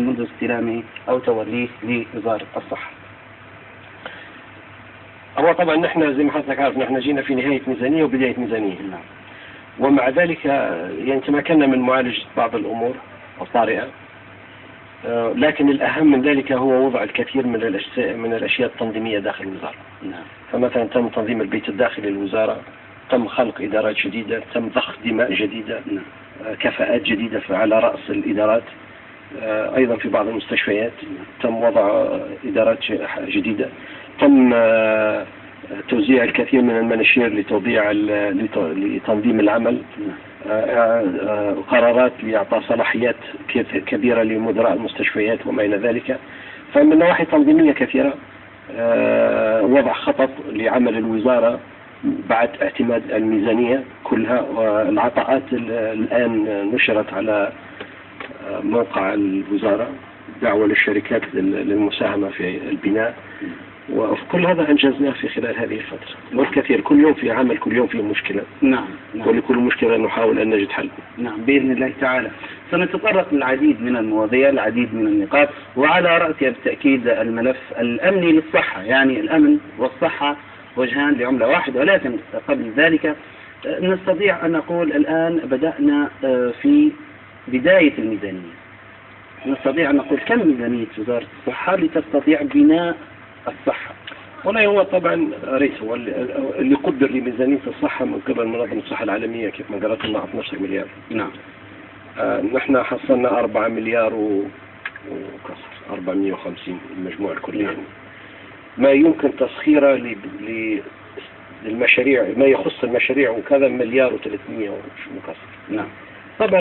منذ استلامه أو توليه لوزارة الصحة؟ هو طبعا نحن زي ما حضرتك عارف نحن جينا في نهاية ميزانية وبداية ميزانية. ومع ذلك يعني تمكنا من معالجة بعض الأمور الطارئة، لكن الأهم من ذلك هو وضع الكثير من الأشياء التنظيمية داخل الوزارة. فمثلا تم تنظيم البيت الداخلي للوزارة، تم خلق إدارات جديدة، تم ضخ دماء جديدة، كفاءات جديدة على رأس الإدارات. أيضا في بعض المستشفيات تم وضع إدارات جديدة، تم توزيع الكثير من المناشير لتنظيم العمل، قرارات لإعطاء صلاحيات كبيرة لمدراء المستشفيات وما إلى ذلك. فمن نواحي تنظيمية كثيرة، وضع خطط لعمل الوزارة بعد اعتماد الميزانية كلها، والعطاءات الآن نشرت على موقع الوزارة، دعوة للشركات للمساهمة في البناء، وكل هذا أنجزناه في خلال هذه الفترة. والكثير، كل يوم في عمل، كل يوم في مشكلة. نعم. ولكل مشكلة نحاول أن نجد حل. نعم بإذن الله تعالى. سنتطرق للعديد من المواضيع، العديد من النقاط، وعلى رأسها بالتأكيد الملف الأمني للصحة. يعني الأمن والصحة وجهان لعملة واحدة، ولكن قبل ذلك نستطيع أن نقول الآن بدأنا في بداية الميزانية. نستطيع أن نقول كم ميزانية وزارة الصحة لتستطيع بناء الصحة؟ والله هو طبعا رئيس هو اللي قدر لميزانية الصحة من قبل منظمة الصحة العالمية كيف ما قالت لنا 12 مليار. نعم. نحن حصلنا 4 مليار وكسر، 450 المجموع الكلي. نعم. ما يمكن تسخيره للمشاريع، ما يخص المشاريع وكذا، مليار و300 وكسر. نعم.